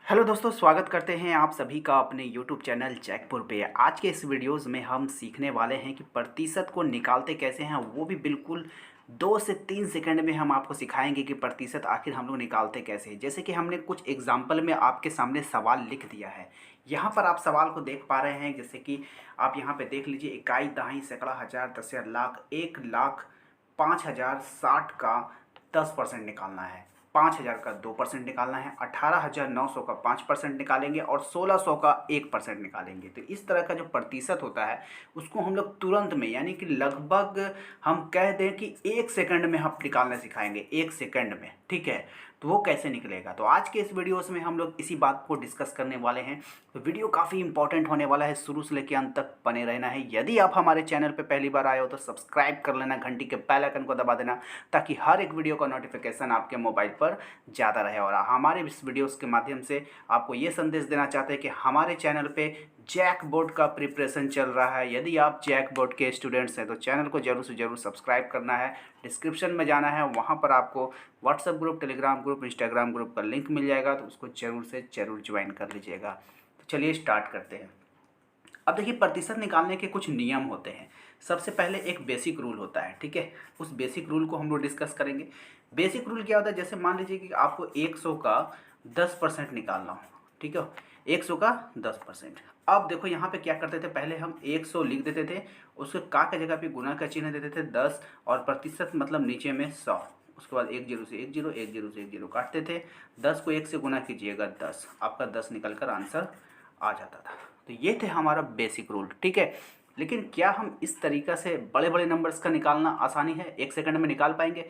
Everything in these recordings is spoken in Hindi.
हेलो दोस्तों, स्वागत करते हैं आप सभी का अपने यूट्यूब चैनल जैकपुर पे। आज के इस वीडियोस में हम सीखने वाले हैं कि प्रतिशत को निकालते कैसे हैं, वो भी बिल्कुल 2 से 3 सेकंड में हम आपको सिखाएंगे कि प्रतिशत आखिर हम लोग निकालते कैसे हैं। जैसे कि हमने कुछ एग्जाम्पल में आपके सामने सवाल लिख दिया है। यहाँ पर आप सवाल को देख पा रहे हैं, जैसे कि आप यहाँ पे देख लीजिए, इकाई, दहाई, सैकड़ा, हजार, दस हजार, लाख, 1 लाख, 5,000, 60 का 10% निकालना है, 5,000 का 2% निकालना है, 18,900 का 5% निकालेंगे और 1,600 का 1% निकालेंगे। तो इस तरह का जो प्रतिशत होता है उसको हम लोग तुरंत में, यानी कि लगभग हम कह दें कि 1 सेकंड में हम निकालना सिखाएंगे, 1 सेकंड में। ठीक है, तो वो कैसे निकलेगा, तो आज के इस वीडियोस में हम लोग इसी बात को डिस्कस करने वाले हैं। तो वीडियो काफ़ी इंपॉर्टेंट होने वाला है, शुरू से लेकर अंत तक बने रहना है। यदि आप हमारे चैनल पर पहली बार आए हो तो सब्सक्राइब कर लेना, घंटी के बेल आइकन को दबा देना, ताकि हर एक वीडियो का नोटिफिकेशन आपके मोबाइल पर ज़्यादा रहे। और हमारे इस वीडियोस के माध्यम से आपको ये संदेश देना चाहते हैं कि हमारे चैनल पे जैक बोर्ड का प्रिपरेशन चल रहा है। यदि आप जैक बोर्ड के स्टूडेंट्स हैं तो चैनल को जरूर से जरूर सब्सक्राइब करना है। डिस्क्रिप्शन में जाना है, वहाँ पर आपको WhatsApp group, Telegram group, Instagram group का लिंक मिल जाएगा, तो उसको जरूर से जरूर ज्वाइन कर लीजिएगा। तो चलिए स्टार्ट करते हैं। अब देखिए, प्रतिशत निकालने के कुछ नियम होते हैं। सबसे पहले एक बेसिक रूल होता है, ठीक है। उस बेसिक रूल को हम लोग डिस्कस करेंगे। बेसिक रूल क्या होता है, जैसे मान लीजिए कि आपको 100 का 10% निकालना हो, ठीक है, 100 का 10%। अब देखो यहाँ पे क्या करते थे, पहले हम 100 लिख देते थे, उसके का जगह पे गुना का चिन्ह देते थे 10, और प्रतिशत मतलब नीचे में 100। उसके बाद 1 0 से 1 0, 1 0 से 1 0 काटते थे। 10 को 1 से गुना कीजिएगा 10, आपका 10 निकल कर आंसर आ जाता था। तो ये थे हमारा बेसिक रूल, ठीक है। लेकिन क्या हम इस तरीक़ा से बड़े बड़े नंबर्स का निकालना आसानी है, 1 सेकंड में निकाल पाएंगे?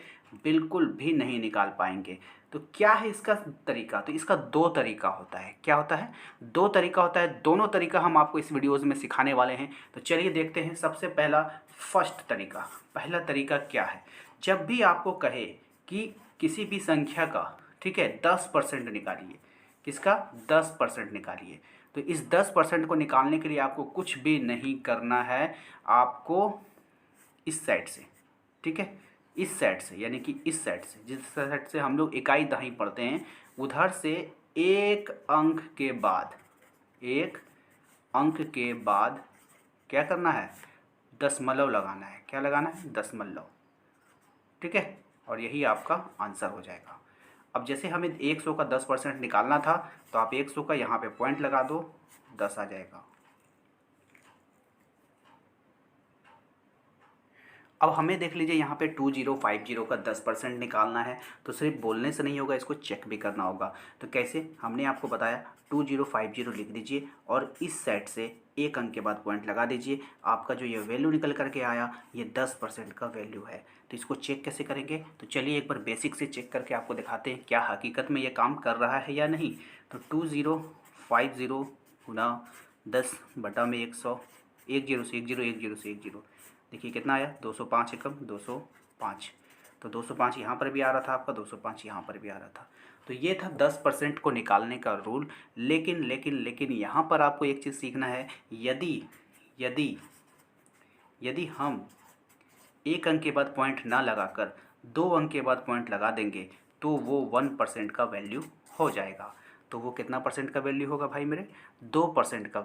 बिल्कुल भी नहीं निकाल पाएंगे। तो क्या है इसका तरीका? तो इसका दो तरीका होता है। क्या होता है? दो तरीका होता है। दोनों तरीका हम आपको इस वीडियोज़ में सिखाने वाले हैं। तो चलिए देखते हैं। सबसे पहला, फर्स्ट तरीका। पहला तरीका क्या है? जब भी आपको कहे कि किसी भी संख्या का, ठीक है, 10% निकालिए, किसका 10% निकालिए, तो इस 10% को निकालने के लिए आपको कुछ भी नहीं करना है। आपको इस साइड से, ठीक है, इस साइड से, यानी कि इस साइड से, जिस साइड से हम लोग इकाई दहाई पढ़ते हैं, उधर से एक अंक के बाद, एक अंक के बाद क्या करना है? दशमलव लगाना है। क्या लगाना है? दशमलव, ठीक है। और यही आपका आंसर हो जाएगा। अब जैसे हमें 100 का 10% निकालना था, तो आप 100 का यहाँ पे पॉइंट लगा दो, 10 आ जाएगा। अब हमें देख लीजिए, यहाँ पे 2050 का 10% निकालना है, तो सिर्फ बोलने से नहीं होगा, इसको चेक भी करना होगा। तो कैसे? हमने आपको बताया, 2050 लिख दीजिए और इस साइड से एक अंक के बाद पॉइंट लगा दीजिए। आपका जो ये वैल्यू निकल करके आया, ये 10% का वैल्यू है। तो इसको चेक कैसे करेंगे? तो चलिए एक बार बेसिक से चेक करके आपको दिखाते हैं क्या हकीकत में ये काम कर रहा है या नहीं। तो 2050 गुना 10 बटा में 100, 1 0 से 1 0, 1 0 से 1 0, देखिए कितना आया? 205 एकम 205। तो 205 यहाँ पर भी आ रहा था आपका, 205 यहाँ पर भी आ रहा था। तो ये था 10% को निकालने का रूल। लेकिन लेकिन लेकिन यहाँ पर आपको एक चीज़ सीखना है। यदि यदि यदि हम एक अंक के बाद पॉइंट ना लगाकर 2 अंक के बाद पॉइंट लगा देंगे, तो वो 1% का वैल्यू हो जाएगा। तो वो कितना परसेंट का वैल्यू होगा भाई मेरे? 2% का,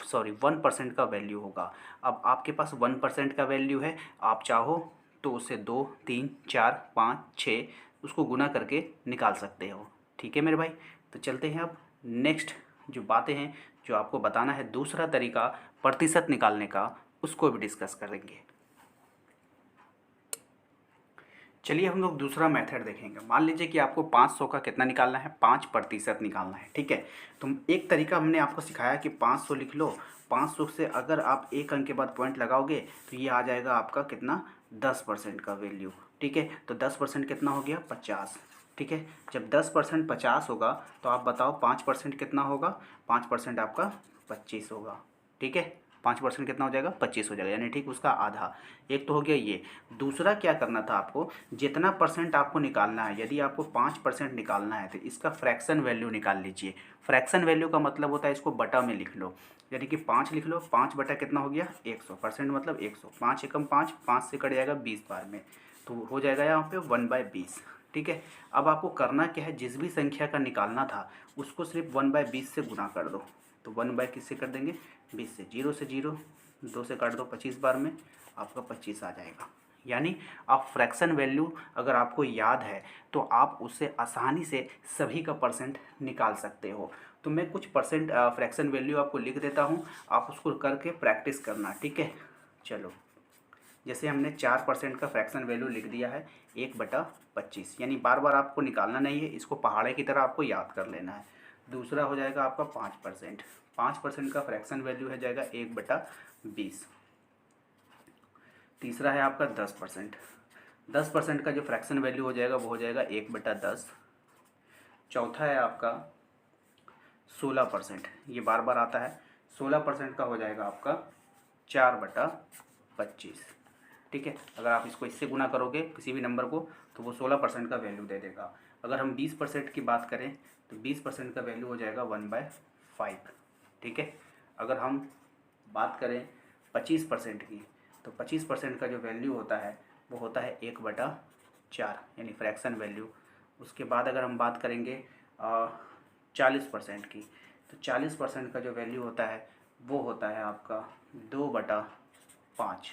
सॉरी 1% का वैल्यू होगा। अब आपके पास 1% का वैल्यू है, आप चाहो तो उसे 2, 3, 4, 5, 6 उसको गुना करके निकाल सकते हो। ठीक है मेरे भाई। तो चलते हैं अब नेक्स्ट जो बातें हैं, जो आपको बताना है दूसरा तरीका प्रतिशत निकालने का, उसको भी डिस्कस करेंगे। चलिए हम लोग दूसरा मेथड देखेंगे। मान लीजिए कि आपको 500 का कितना निकालना है? 5% निकालना है, ठीक है। तो एक तरीका हमने आपको सिखाया कि 500 लिख लो। 500 से अगर आप एक अंक के बाद पॉइंट लगाओगे तो ये आ जाएगा आपका कितना? 10% का वैल्यू, ठीक है। तो 10% कितना हो गया? 50, ठीक है। जब 10% 50 होगा तो आप बताओ 5% कितना होगा? 5% आपका 25 होगा, ठीक है। 5% कितना हो जाएगा? 25 हो जाएगा, यानी ठीक उसका आधा। एक तो हो गया ये। दूसरा क्या करना था आपको, जितना परसेंट आपको निकालना है, यदि आपको 5% निकालना है तो इसका फ्रैक्शन वैल्यू निकाल लीजिए। फ्रैक्शन वैल्यू का मतलब होता है, इसको बटा में लिख लो, यानी कि 5 लिख लो। 5 बटा कितना हो गया? 100। परसेंट मतलब 100। 5 एकम 5, 5 से कट जाएगा 20 बार में, तो हो जाएगा यहाँ पे 1/20, ठीक है। अब आपको करना क्या है, जिस भी संख्या का निकालना था उसको सिर्फ 1/20 से गुना कर दो। तो 1 किससे कर देंगे, 20 से। 0 से 0, 2 से काट दो 25 बार में, आपका 25 आ जाएगा। यानी आप फ्रैक्शन वैल्यू अगर आपको याद है तो आप उससे आसानी से सभी का परसेंट निकाल सकते हो। तो मैं कुछ परसेंट फ्रैक्शन वैल्यू आपको लिख देता हूँ, आप उसको करके प्रैक्टिस करना, ठीक है। चलो, जैसे हमने 4% का फ्रैक्शन वैल्यू लिख दिया है 1/25, यानी बार बार आपको निकालना नहीं है, इसको पहाड़े की तरह आपको याद कर लेना है। दूसरा हो जाएगा आपका 5%। 5% का फ्रैक्शन वैल्यू है जाएगा 1/20। तीसरा है आपका 10%। 10% का जो फ्रैक्शन वैल्यू हो जाएगा वो हो जाएगा 1/10। चौथा है आपका 16%, ये बार बार आता है। 16% का हो जाएगा आपका 4/25, ठीक है। अगर आप इसको इससे गुना करोगे किसी भी नंबर को तो वो 16% का वैल्यू दे देगा। अगर हम 20% की बात करें तो 20% का वैल्यू हो जाएगा 1/5, ठीक है। अगर हम बात करें 25% की तो 25% का जो वैल्यू होता है वो होता है 1/4, यानी फ्रैक्शन वैल्यू। उसके बाद अगर हम बात करेंगे 40% की तो 40% का जो वैल्यू होता है वो होता है आपका 2/5।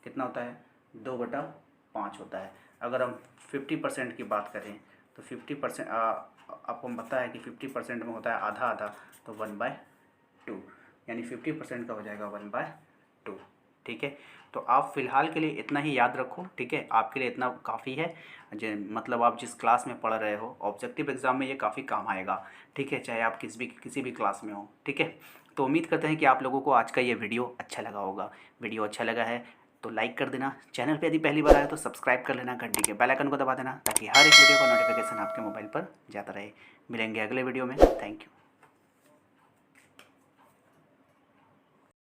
कितना होता है, 2/5 होता है। अगर हम 50% की बात करें तो 50% आपको पता है कि 50% में होता है आधा आधा, तो 1/2, यानी 50% का हो जाएगा 1/2, ठीक है। तो आप फ़िलहाल के लिए इतना ही याद रखो, ठीक है। आपके लिए इतना काफ़ी है, जो मतलब आप जिस क्लास में पढ़ रहे हो ऑब्जेक्टिव एग्ज़ाम में ये काफ़ी काम आएगा, ठीक है, चाहे आप किसी भी क्लास में हो, ठीक है। तो उम्मीद करते हैं कि आप लोगों को आज का ये वीडियो अच्छा लगा होगा। वीडियो अच्छा लगा है तो लाइक कर देना, चैनल पे यदि पहली बार आए तो सब्सक्राइब कर लेना, घंटी के बेल आइकन को दबा देना ताकि हर एक वीडियो का नोटिफिकेशन आपके मोबाइल पर जाता रहे। मिलेंगे अगले वीडियो में, थैंक यू।